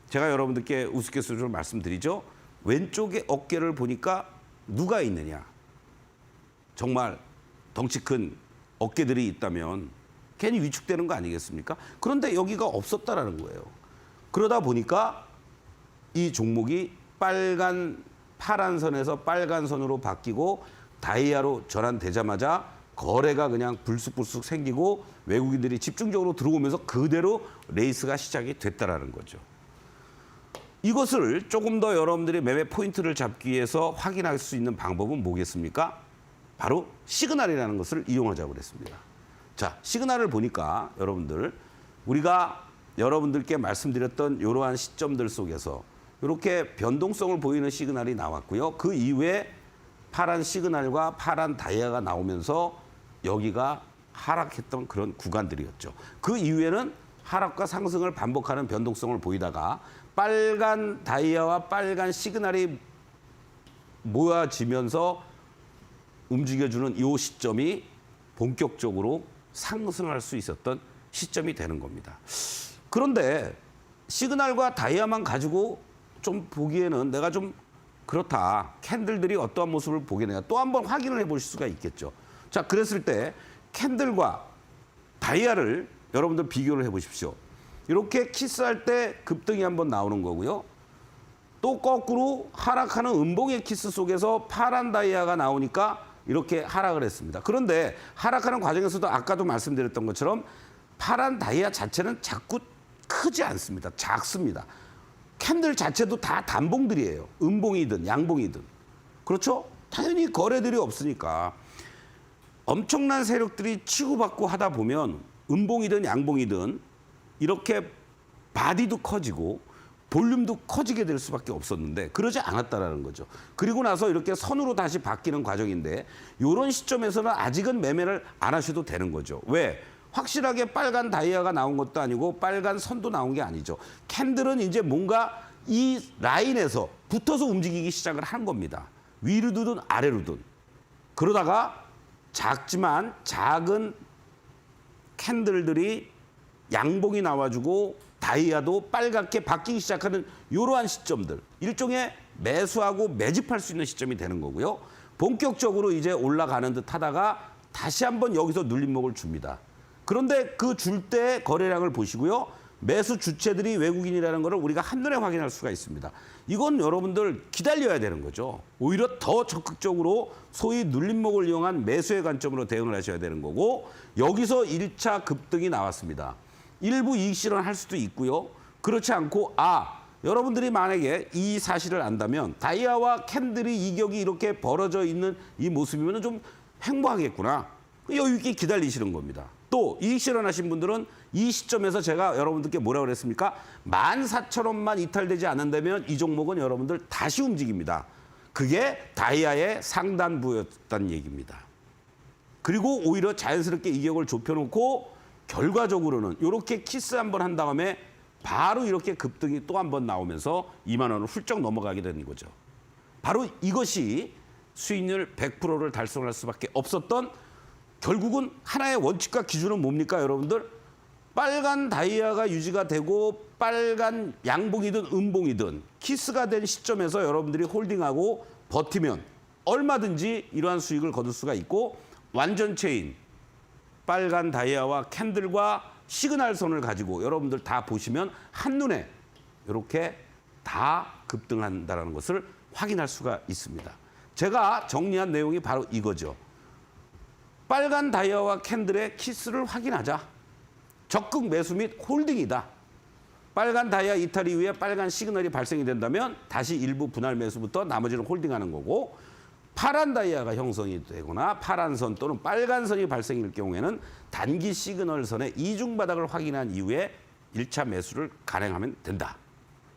제가 여러분들께 우스갯소리로 말씀드리죠. 왼쪽에 어깨를 보니까 누가 있느냐. 정말 덩치 큰 어깨들이 있다면 괜히 위축되는 거 아니겠습니까? 그런데 여기가 없었다라는 거예요. 그러다 보니까 이 종목이 파란 선에서 빨간 선으로 바뀌고 다이아로 전환되자마자 거래가 그냥 불쑥불쑥 생기고 외국인들이 집중적으로 들어오면서 그대로 레이스가 시작이 됐다라는 거죠. 이것을 조금 더 여러분들이 매매 포인트를 잡기 위해서 확인할 수 있는 방법은 뭐겠습니까? 바로 시그널이라는 것을 이용하자고 그랬습니다. 자, 시그널을 보니까 여러분들 우리가 여러분들께 말씀드렸던 이러한 시점들 속에서 이렇게 변동성을 보이는 시그널이 나왔고요. 그 이후에 파란 시그널과 파란 다이아가 나오면서 여기가 하락했던 그런 구간들이었죠. 그 이후에는 하락과 상승을 반복하는 변동성을 보이다가 빨간 다이아와 빨간 시그널이 모아지면서 움직여주는 이 시점이 본격적으로 상승할 수 있었던 시점이 되는 겁니다. 그런데 시그널과 다이아만 가지고 좀 보기에는 내가 좀 그렇다. 캔들들이 어떠한 모습을 보게 되냐. 또 한번 확인을 해보실 수가 있겠죠. 자, 그랬을 때 캔들과 다이아를 여러분들 비교를 해보십시오. 이렇게 키스할 때 급등이 한번 나오는 거고요. 또 거꾸로 하락하는 음봉의 키스 속에서 파란 다이아가 나오니까 이렇게 하락을 했습니다. 그런데 하락하는 과정에서도 아까도 말씀드렸던 것처럼 파란 다이아 자체는 자꾸 크지 않습니다. 작습니다. 캔들 자체도 다 단봉들이에요. 음봉이든 양봉이든. 그렇죠? 당연히 거래들이 없으니까. 엄청난 세력들이 치고받고 하다 보면 음봉이든 양봉이든 이렇게 바디도 커지고 볼륨도 커지게 될 수밖에 없었는데 그러지 않았다라는 거죠. 그리고 나서 이렇게 선으로 다시 바뀌는 과정인데 이런 시점에서는 아직은 매매를 안 하셔도 되는 거죠. 왜? 확실하게 빨간 다이아가 나온 것도 아니고 빨간 선도 나온 게 아니죠. 캔들은 이제 뭔가 이 라인에서 붙어서 움직이기 시작을 한 겁니다. 위로든 아래로든. 그러다가 작지만 작은 캔들들이 양봉이 나와주고 다이아도 빨갛게 바뀌기 시작하는 이러한 시점들. 일종의 매수하고 매집할 수 있는 시점이 되는 거고요. 본격적으로 이제 올라가는 듯 하다가 다시 한번 여기서 눌림목을 줍니다. 그런데 그 줄 때 거래량을 보시고요. 매수 주체들이 외국인이라는 것을 우리가 한눈에 확인할 수가 있습니다. 이건 여러분들 기다려야 되는 거죠. 오히려 더 적극적으로 소위 눌림목을 이용한 매수의 관점으로 대응을 하셔야 되는 거고 여기서 1차 급등이 나왔습니다. 일부 이익 실현할 수도 있고요. 그렇지 않고 여러분들이 만약에 이 사실을 안다면 다이아와 캔들이 이격이 이렇게 벌어져 있는 이 모습이면 좀 행복하겠구나. 여유 있게 기다리시는 겁니다. 또 이익 실현하신 분들은 이 시점에서 제가 여러분들께 뭐라고 그랬습니까? 14,000원만 이탈되지 않는다면 이 종목은 여러분들 다시 움직입니다. 그게 다이아의 상단부였다는 얘기입니다. 그리고 오히려 자연스럽게 이격을 좁혀놓고 결과적으로는 이렇게 키스 한번 한 다음에 바로 이렇게 급등이 또 한 번 나오면서 2만 원을 훌쩍 넘어가게 되는 거죠. 바로 이것이 수익률 100%를 달성할 수밖에 없었던 결국은 하나의 원칙과 기준은 뭡니까, 여러분들? 빨간 다이아가 유지가 되고 빨간 양봉이든 음봉이든 키스가 된 시점에서 여러분들이 홀딩하고 버티면 얼마든지 이러한 수익을 거둘 수가 있고 완전체인 빨간 다이아와 캔들과 시그널 선을 가지고 여러분들 다 보시면 한눈에 이렇게 다 급등한다는 것을 확인할 수가 있습니다. 제가 정리한 내용이 바로 이거죠. 빨간 다이아와 캔들의 키스를 확인하자. 적극 매수 및 홀딩이다. 빨간 다이아 이탈 이후에 빨간 시그널이 발생이 된다면 다시 일부 분할 매수부터 나머지는 홀딩하는 거고 파란 다이아가 형성이 되거나 파란 선 또는 빨간 선이 발생일 경우에는 단기 시그널 선의 이중 바닥을 확인한 이후에 1차 매수를 간행하면 된다.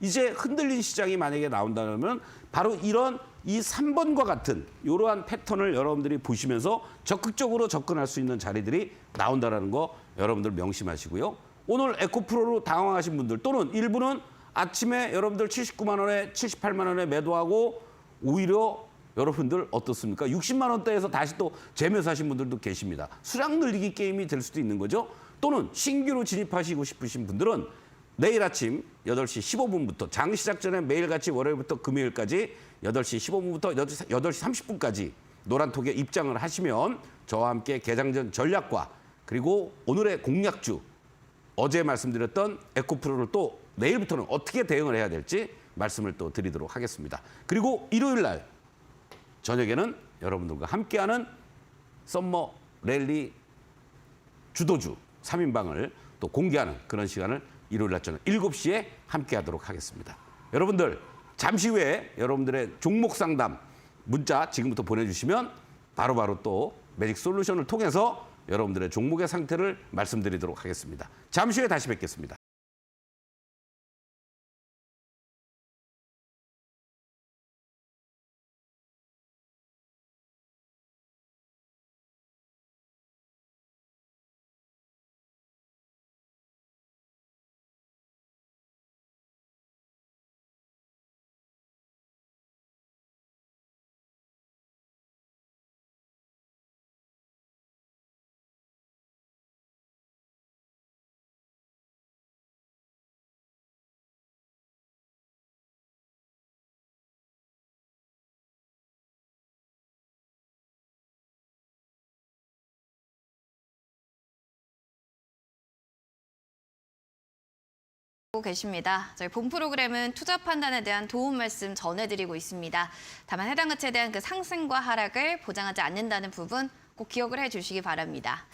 이제 흔들린 시장이 만약에 나온다면 바로 이런 이 3번과 같은 이러한 패턴을 여러분들이 보시면서 적극적으로 접근할 수 있는 자리들이 나온다는 거 여러분들 명심하시고요. 오늘 에코프로로 당황하신 분들 또는 일부는 아침에 여러분들 79만 원에 78만 원에 매도하고 오히려 여러분들 어떻습니까? 60만 원대에서 다시 또 재매수하신 분들도 계십니다. 수량 늘리기 게임이 될 수도 있는 거죠. 또는 신규로 진입하시고 싶으신 분들은 내일 아침 8시 15분부터 장 시작 전에 매일같이 월요일부터 금요일까지 8시 15분부터 8시 30분까지 노란톡에 입장을 하시면 저와 함께 개장전 전략과 그리고 오늘의 공략주 어제 말씀드렸던 에코프로를 또 내일부터는 어떻게 대응을 해야 될지 말씀을 또 드리도록 하겠습니다. 그리고 일요일 날 저녁에는 여러분들과 함께하는 썸머 랠리 주도주 3인방을 또 공개하는 그런 시간을 일요일 날 저녁 7시에 함께하도록 하겠습니다. 여러분들 잠시 후에 여러분들의 종목 상담 문자 지금부터 보내주시면 바로바로 또 매직 솔루션을 통해서 여러분들의 종목의 상태를 말씀드리도록 하겠습니다. 잠시 후에 다시 뵙겠습니다. 계십니다. 저희 본 프로그램은 투자 판단에 대한 도움 말씀 전해드리고 있습니다. 다만 해당 가치에 대한 그 상승과 하락을 보장하지 않는다는 부분 꼭 기억을 해주시기 바랍니다.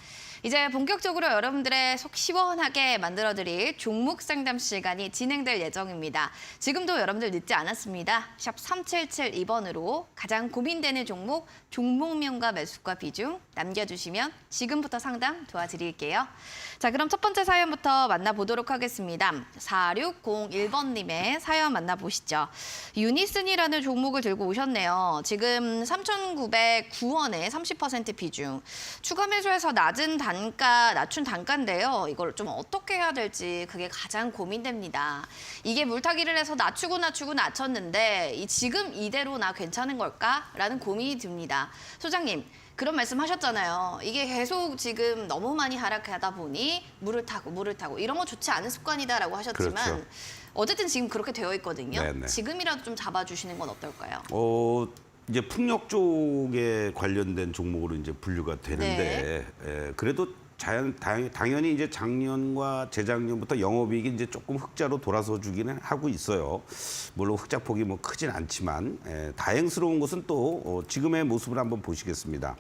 이제 본격적으로 여러분들의 속 시원하게 만들어드릴 종목 상담 시간이 진행될 예정입니다. 지금도 여러분들 늦지 않았습니다. 샵 3772번으로 가장 고민되는 종목, 종목명과 매수가 비중 남겨주시면 지금부터 상담 도와드릴게요. 자, 그럼 첫 번째 사연부터 만나보도록 하겠습니다. 4601번님의 사연 만나보시죠. 유니슨이라는 종목을 들고 오셨네요. 지금 3,909원에 30% 비중. 추가 매수해서 낮춘 단가인데요. 이걸 좀 어떻게 해야 될지 그게 가장 고민됩니다. 이게 물타기를 해서 낮췄는데 지금 이대로 나 괜찮은 걸까라는 고민이 듭니다. 소장님, 그런 말씀 하셨잖아요. 이게 계속 지금 너무 많이 하락하다 보니 물을 타고 이런 거 좋지 않은 습관이다라고 하셨지만 그렇죠. 어쨌든 지금 그렇게 되어 있거든요. 네네. 지금이라도 좀 잡아주시는 건 어떨까요? 이제 풍력 쪽에 관련된 종목으로 이제 분류가 되는데 그래도 당연히 이제 작년과 재작년부터 영업이익이 이제 조금 흑자로 돌아서 주기는 하고 있어요. 물론 흑자폭이 뭐 크진 않지만 다행스러운 것은 또 지금의 모습을 한번 보시겠습니다.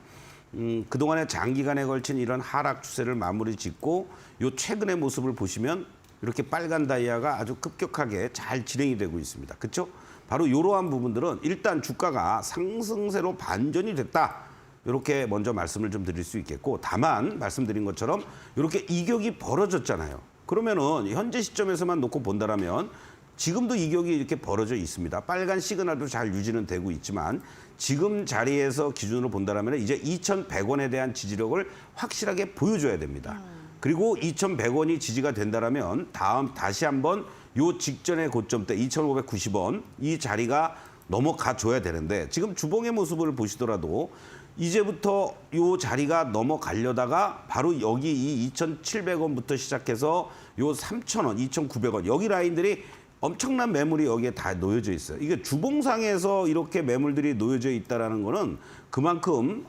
그동안에 장기간에 걸친 이런 하락 추세를 마무리 짓고 요 최근의 모습을 보시면 이렇게 빨간 다이아가 아주 급격하게 잘 진행이 되고 있습니다. 그렇죠? 바로 이러한 부분들은 일단 주가가 상승세로 반전이 됐다. 이렇게 먼저 말씀을 좀 드릴 수 있겠고, 다만 말씀드린 것처럼 이렇게 이격이 벌어졌잖아요. 그러면은 현재 시점에서만 놓고 본다라면 지금도 이격이 이렇게 벌어져 있습니다. 빨간 시그널도 잘 유지는 되고 있지만 지금 자리에서 기준으로 본다라면 이제 2,100원에 대한 지지력을 확실하게 보여줘야 됩니다. 그리고 2,100원이 지지가 된다라면 다시 한번 요 직전의 고점대 2,590원 이 자리가 넘어가 줘야 되는데 지금 주봉의 모습을 보시더라도 이제부터 요 자리가 넘어가려다가 바로 여기 이 2,700원부터 시작해서 요 3,000원, 2,900원 여기 라인들이 엄청난 매물이 여기에 다 놓여져 있어요. 이게 주봉상에서 이렇게 매물들이 놓여져 있다라는 거는 그만큼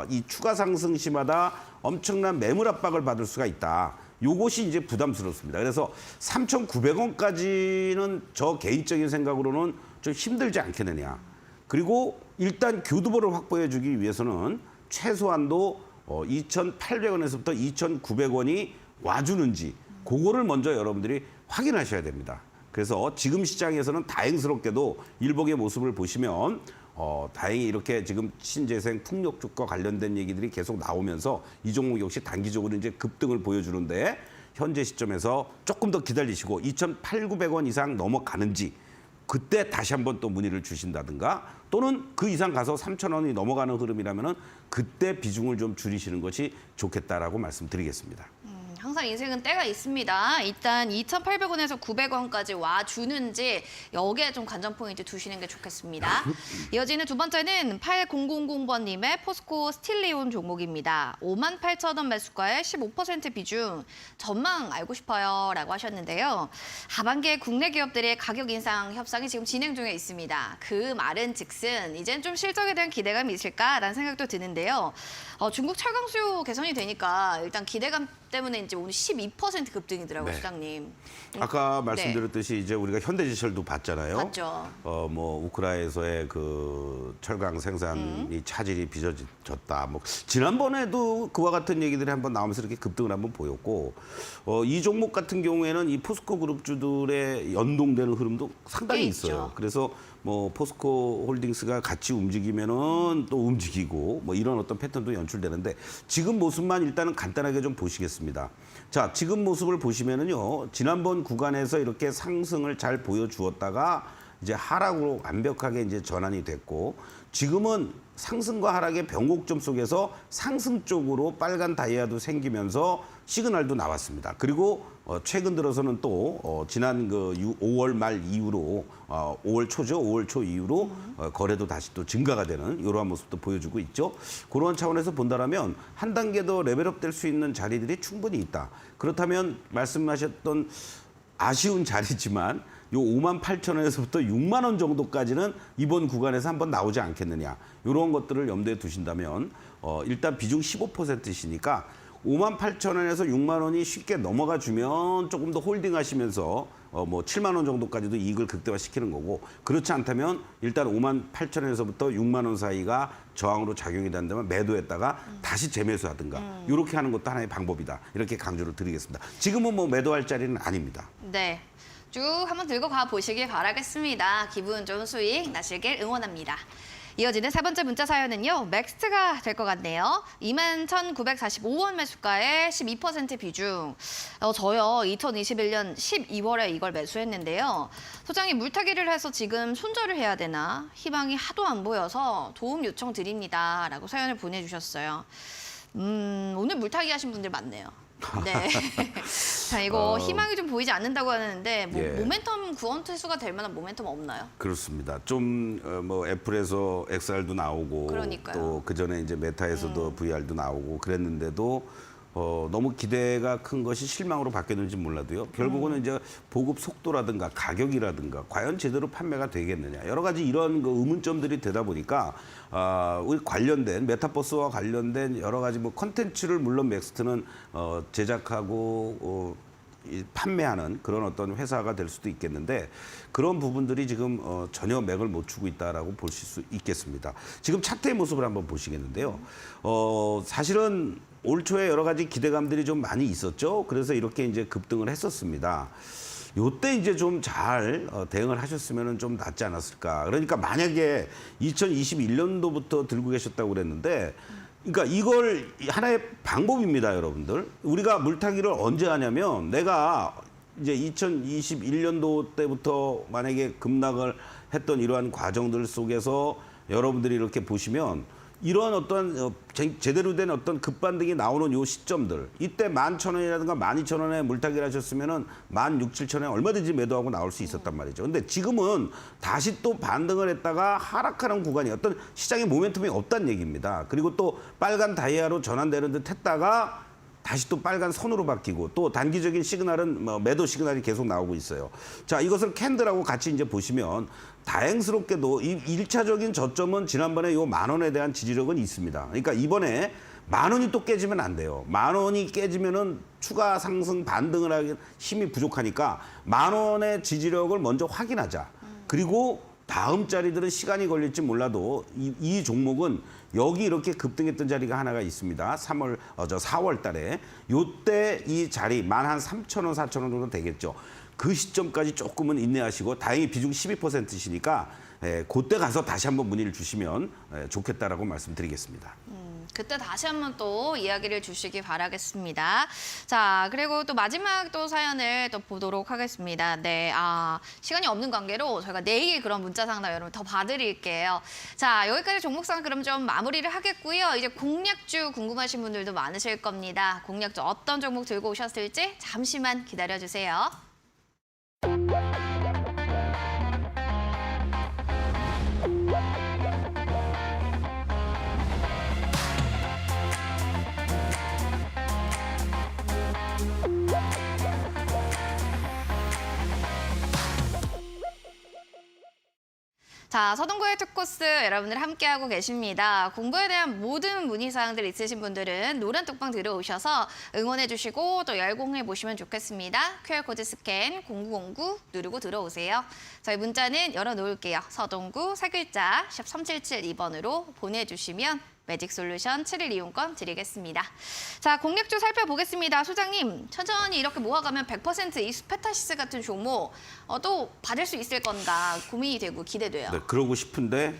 이 추가 상승 시마다 엄청난 매물 압박을 받을 수가 있다. 요것이 이제 부담스럽습니다. 그래서 3,900원까지는 저 개인적인 생각으로는 좀 힘들지 않겠느냐. 그리고 일단 교두보를 확보해 주기 위해서는 최소한도 2,800원에서부터 2,900원이 와주는지 그거를 먼저 여러분들이 확인하셔야 됩니다. 그래서 지금 시장에서는 다행스럽게도 일봉의 모습을 보시면 다행히 이렇게 지금 신재생 풍력 쪽과 관련된 얘기들이 계속 나오면서 이 종목 역시 단기적으로 이제 급등을 보여주는데 현재 시점에서 조금 더 기다리시고 2,800~900원 이상 넘어가는지 그때 다시 한번 또 문의를 주신다든가 또는 그 이상 가서 3,000원이 넘어가는 흐름이라면은 그때 비중을 좀 줄이시는 것이 좋겠다라고 말씀드리겠습니다. 항상 인생은 때가 있습니다. 일단 2,800원에서 900원까지 와주는지 여기에 좀 관전 포인트 두시는 게 좋겠습니다. 이어지는 두 번째는 8000번님의 포스코 스틸리온 종목입니다. 58,000원 매수가에 15% 비중. 전망 알고 싶어요 라고 하셨는데요. 하반기에 국내 기업들의 가격 인상 협상이 지금 진행 중에 있습니다. 그 말은 즉슨 이젠 좀 실적에 대한 기대감이 있을까라는 생각도 드는데요. 중국 철강 수요 개선이 되니까 일단 기대감 때문에 이제 오늘 12% 급등이더라고요, 네. 소장님. 아까 말씀드렸듯이 이제 우리가 현대제철도 봤잖아요. 맞죠. 뭐 우크라이나에서의 그 철강 생산이 차질이 빚어졌다. 뭐 지난번에도 그와 같은 얘기들이 한번 나오면서 이렇게 급등을 한번 보였고 이 종목 같은 경우에는 이 포스코 그룹주들의 연동되는 흐름도 상당히 꽤 있어요. 있죠. 그래서 뭐 포스코 홀딩스가 같이 움직이면은 또 움직이고 뭐 이런 어떤 패턴도 연출되는데 지금 모습만 일단은 간단하게 좀 보시겠습니다. 자, 지금 모습을 보시면은요. 지난번 구간에서 이렇게 상승을 잘 보여주었다가 이제 하락으로 완벽하게 이제 전환이 됐고 지금은 상승과 하락의 변곡점 속에서 상승 쪽으로 빨간 다이아도 생기면서 시그널도 나왔습니다. 그리고 최근 들어서는 또 지난 그 5월 말 이후로 5월 초죠. 5월 초 이후로 거래도 다시 또 증가가 되는 이러한 모습도 보여주고 있죠. 그런 차원에서 본다라면 한 단계 더 레벨업 될 수 있는 자리들이 충분히 있다. 그렇다면 말씀하셨던 아쉬운 자리지만 요 58,000원에서부터 6만 원 정도까지는 이번 구간에서 한번 나오지 않겠느냐. 이런 것들을 염두에 두신다면 일단 비중 15%이시니까 58,000원에서 6만 원이 쉽게 넘어가 주면 조금 더 홀딩하시면서 뭐 7만 원 정도까지도 이익을 극대화시키는 거고 그렇지 않다면 일단 58,000원에서부터 6만 원 사이가 저항으로 작용이 된다면 매도했다가 다시 재매수하든가 이렇게 하는 것도 하나의 방법이다. 이렇게 강조를 드리겠습니다. 지금은 뭐 매도할 자리는 아닙니다. 네. 쭉 한번 들고 가 보시길 바라겠습니다. 기분 좋은 수익 나시길 응원합니다. 이어지는 세 번째 문자 사연은요. 맥스트가 될 것 같네요. 21,945원 매수가의 12% 비중. 저요 2021년 12월에 이걸 매수했는데요. 소장이 물타기를 해서 지금 손절을 해야 되나 희망이 하도 안 보여서 도움 요청 드립니다. 라고 사연을 보내주셨어요. 오늘 물타기 하신 분들 많네요. 네. 자, 이거 희망이 좀 보이지 않는다고 하는데 뭐 예. 모멘텀 구원 투수가 될 만한 모멘텀 없나요? 그렇습니다. 좀 뭐 애플에서 XR도 나오고 그러니까요. 또 그 전에 이제 메타에서도 VR도 나오고 그랬는데도 너무 기대가 큰 것이 실망으로 바뀌었는지 몰라도요. 결국은 이제 보급 속도라든가 가격이라든가 과연 제대로 판매가 되겠느냐 여러 가지 이런 그 의문점들이 되다 보니까 우리 관련된 메타버스와 관련된 여러 가지 뭐 컨텐츠를 물론 맥스트는 제작하고 판매하는 그런 어떤 회사가 될 수도 있겠는데 그런 부분들이 지금 전혀 맥을 못 추고 있다라고 보실 수 있겠습니다. 지금 차트의 모습을 한번 보시겠는데요. 사실은 올 초에 여러 가지 기대감들이 좀 많이 있었죠. 그래서 이렇게 이제 급등을 했었습니다. 요때 이제 좀 잘 대응을 하셨으면 좀 낫지 않았을까. 그러니까 만약에 2021년도부터 들고 계셨다고 그랬는데 그러니까 이걸 하나의 방법입니다, 여러분들. 우리가 물타기를 언제 하냐면 내가 이제 2021년도 때부터 만약에 급락을 했던 이러한 과정들 속에서 여러분들이 이렇게 보시면 이런 어떤 제대로 된 어떤 급반등이 나오는 요 시점들 이때 11,000원이라든가 12,000원에 물타기를 하셨으면은 16,000, 7,000원에 얼마든지 매도하고 나올 수 있었단 말이죠. 근데 지금은 다시 또 반등을 했다가 하락하는 구간이 어떤 시장의 모멘텀이 없다는 얘기입니다. 그리고 또 빨간 다이아로 전환되는 듯 했다가 다시 또 빨간 선으로 바뀌고 또 단기적인 시그널은 뭐 매도 시그널이 계속 나오고 있어요. 자, 이것을 캔들하고 같이 이제 보시면 다행스럽게도 이 1차적인 저점은 지난번에 요 10,000원에 대한 지지력은 있습니다. 그러니까 이번에 10,000원이 또 깨지면 안 돼요. 10,000원이 깨지면은 추가 상승 반등을 하기 힘이 부족하니까 10,000원의 지지력을 먼저 확인하자. 그리고 다음 자리들은 시간이 걸릴지 몰라도 이 종목은 여기 이렇게 급등했던 자리가 하나가 있습니다. 4월 달에 요때 이 자리 13,000원, 4,000원 정도 되겠죠. 그 시점까지 조금은 인내하시고 다행히 비중 12%시니까 그때 가서 다시 한번 문의를 주시면 좋겠다라고 말씀드리겠습니다. 그때 다시 한번 또 이야기를 주시기 바라겠습니다. 자, 그리고 또 마지막 또 사연을 또 보도록 하겠습니다. 네, 시간이 없는 관계로 저희가 내일 그런 문자 상담 여러분 더 봐드릴게요. 자, 여기까지 종목상 그럼 좀 마무리를 하겠고요. 이제 공략주 궁금하신 분들도 많으실 겁니다. 공략주 어떤 종목 들고 오셨을지 잠시만 기다려주세요. 자, 서동구의 투코스 여러분들 함께하고 계십니다. 공부에 대한 모든 문의사항들 있으신 분들은 노란 톡방 들어오셔서 응원해주시고 또 열공해보시면 좋겠습니다. QR코드 스캔 0909 누르고 들어오세요. 저희 문자는 열어놓을게요. 서동구 세 글자 샵 3772번으로 보내주시면 매직솔루션 7일 이용권 드리겠습니다. 자, 공략주 살펴보겠습니다. 소장님, 천천히 이렇게 모아가면 100% 이스페타시스 같은 종목 또 받을 수 있을 건가 고민이 되고 기대돼요. 네, 그러고 싶은데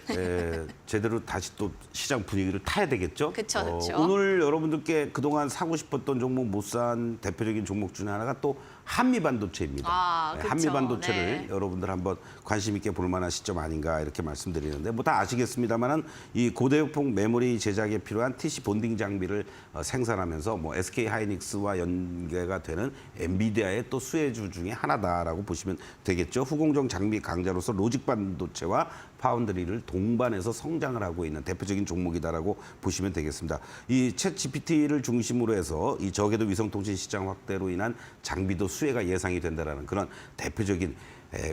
제대로 다시 또 시장 분위기를 타야 되겠죠. 그쵸, 그쵸. 오늘 여러분들께 그동안 사고 싶었던 종목 못 산 대표적인 종목 중에 하나가 또 한미반도체입니다. 아, 그쵸. 한미반도체를 네. 여러분들 한번 관심 있게 볼 만한 시점 아닌가 이렇게 말씀드리는데 뭐 다 아시겠습니다만은 이 고대역폭 메모리 제작에 필요한 TC 본딩 장비를 생산하면서 뭐 SK 하이닉스와 연계가 되는 엔비디아의 또 수혜주 중에 하나다라고 보시면 되겠죠. 후공정 장비 강자로서 로직 반도체와 파운드리를 동반해서 성장을 하고 있는 대표적인 종목이다라고 보시면 되겠습니다. 이 챗 GPT를 중심으로 해서 이 저궤도 위성통신 시장 확대로 인한 장비도 수혜가 예상이 된다라는 그런 대표적인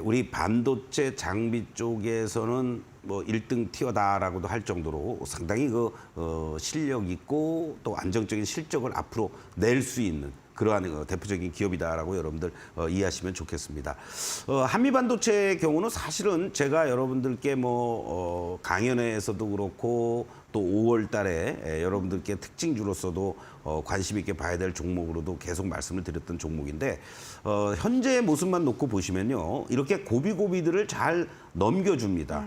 우리 반도체 장비 쪽에서는 뭐 1등 티어다라고도 할 정도로 상당히 실력 있고 또 안정적인 실적을 앞으로 낼 수 있는 그러한 대표적인 기업이다라고 여러분들 이해하시면 좋겠습니다. 한미반도체의 경우는 사실은 제가 여러분들께 강연회에서도 그렇고 또 5월 달에 여러분들께 특징주로서도 관심 있게 봐야 될 종목으로도 계속 말씀을 드렸던 종목인데 현재의 모습만 놓고 보시면요. 이렇게 고비고비들을 잘 넘겨줍니다.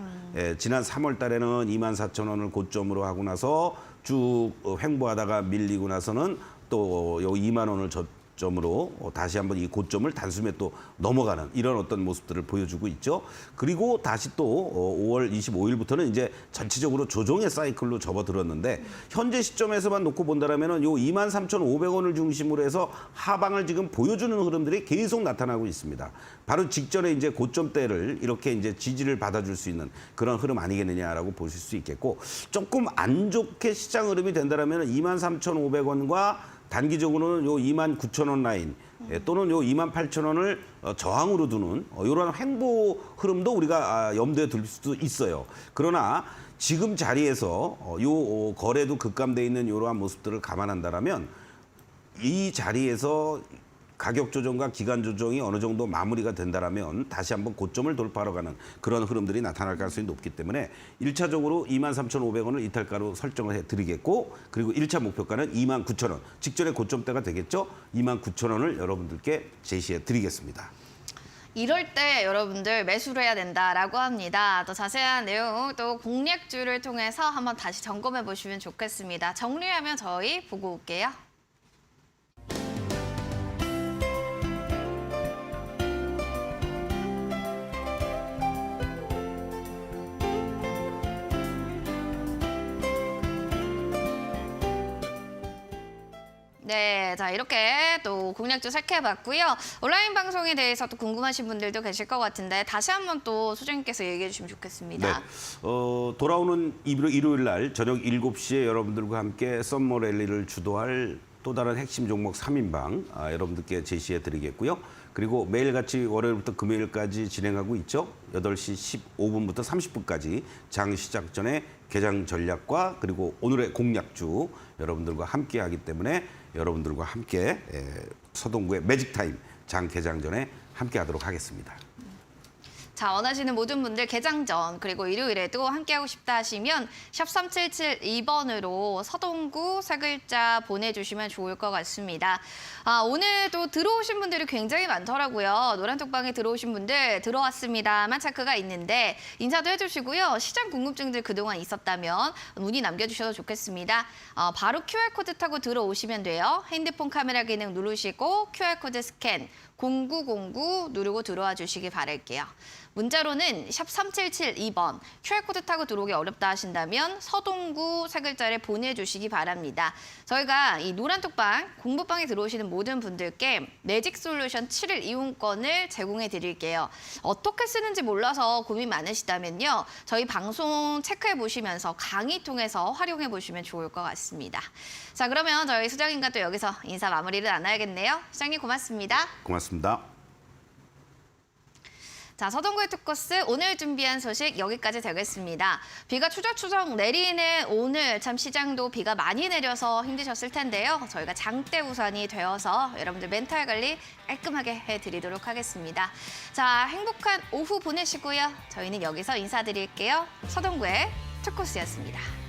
지난 3월 달에는 24,000원을 고점으로 하고 나서 쭉 횡보하다가 밀리고 나서는 또 2만 원을 저점으로 다시 한번 이 고점을 단숨에 또 넘어가는 이런 어떤 모습들을 보여주고 있죠. 그리고 다시 또 5월 25일부터는 이제 전체적으로 조정의 사이클로 접어들었는데 현재 시점에서만 놓고 본다라면은 요 23,500원을 중심으로 해서 하방을 지금 보여주는 흐름들이 계속 나타나고 있습니다. 바로 직전에 이제 고점대를 이렇게 이제 지지를 받아줄 수 있는 그런 흐름 아니겠느냐라고 보실 수 있겠고 조금 안 좋게 시장 흐름이 된다라면은 23,500원과 단기적으로는 요 29,000원 라인 또는 요 28,000원을 저항으로 두는 이런 횡보 흐름도 우리가 염두에 둘 수도 있어요. 그러나 지금 자리에서 요 거래도 급감돼 있는 이러한 모습들을 감안한다라면 이 자리에서 가격 조정과 기간 조정이 어느 정도 마무리가 된다라면 다시 한번 고점을 돌파하러 가는 그런 흐름들이 나타날 가능성이 높기 때문에 1차적으로 23,500원을 이탈가로 설정을 해드리겠고 그리고 1차 목표가는 29,000원 직전의 고점대가 되겠죠. 29,000원을 여러분들께 제시해드리겠습니다. 이럴 때 여러분들 매수를 해야 된다라고 합니다. 더 자세한 내용 또 공략주를 통해서 한번 다시 점검해 보시면 좋겠습니다. 정리하면 저희 보고 올게요. 네, 자 이렇게 또 공략주 살펴봤고요. 온라인 방송에 대해서 또 궁금하신 분들도 계실 것 같은데 다시 한번 또 소장님께서 얘기해 주시면 좋겠습니다. 네, 돌아오는 일요일 날 저녁 7시에 여러분들과 함께 썸머 랠리를 주도할 또 다른 핵심 종목 3인방 여러분들께 제시해 드리겠고요. 그리고 매일같이 월요일부터 금요일까지 진행하고 있죠. 8시 15분부터 30분까지 장 시작 전에 개장 전략과 그리고 오늘의 공략주 여러분들과 함께 하기 때문에 여러분들과 함께 서동구의 매직타임 장 개장 전에 함께 하도록 하겠습니다. 자, 원하시는 모든 분들 개장 전 그리고 일요일에도 함께하고 싶다 하시면 샵 3772번으로 서동구 세 글자 보내주시면 좋을 것 같습니다. 오늘도 들어오신 분들이 굉장히 많더라고요. 노란톡방에 들어오신 분들 들어왔습니다만 체크가 있는데 인사도 해주시고요. 시장 궁금증들 그동안 있었다면 문의 남겨주셔도 좋겠습니다. 바로 QR코드 타고 들어오시면 돼요. 핸드폰 카메라 기능 누르시고 QR코드 스캔 0909 누르고 들어와 주시기 바랄게요. 문자로는 샵 3772번, QR코드 타고 들어오기 어렵다 하신다면 서동구 세 글자를 보내주시기 바랍니다. 저희가 이 노란톡방, 공부방에 들어오시는 모든 분들께 매직솔루션 7일 이용권을 제공해 드릴게요. 어떻게 쓰는지 몰라서 고민 많으시다면요. 저희 방송 체크해 보시면서 강의 통해서 활용해 보시면 좋을 것 같습니다. 자, 그러면 저희 수장님과 또 여기서 인사 마무리를 나눠야겠네요. 수장님 고맙습니다. 고맙습니다. 자, 서동구의 투코스 오늘 준비한 소식 여기까지 되겠습니다. 비가 추적추적 내리는 오늘 참 시장도 비가 많이 내려서 힘드셨을 텐데요. 저희가 장대 우산이 되어서 여러분들 멘탈 관리 깔끔하게 해드리도록 하겠습니다. 자, 행복한 오후 보내시고요. 저희는 여기서 인사드릴게요. 서동구의 투코스였습니다.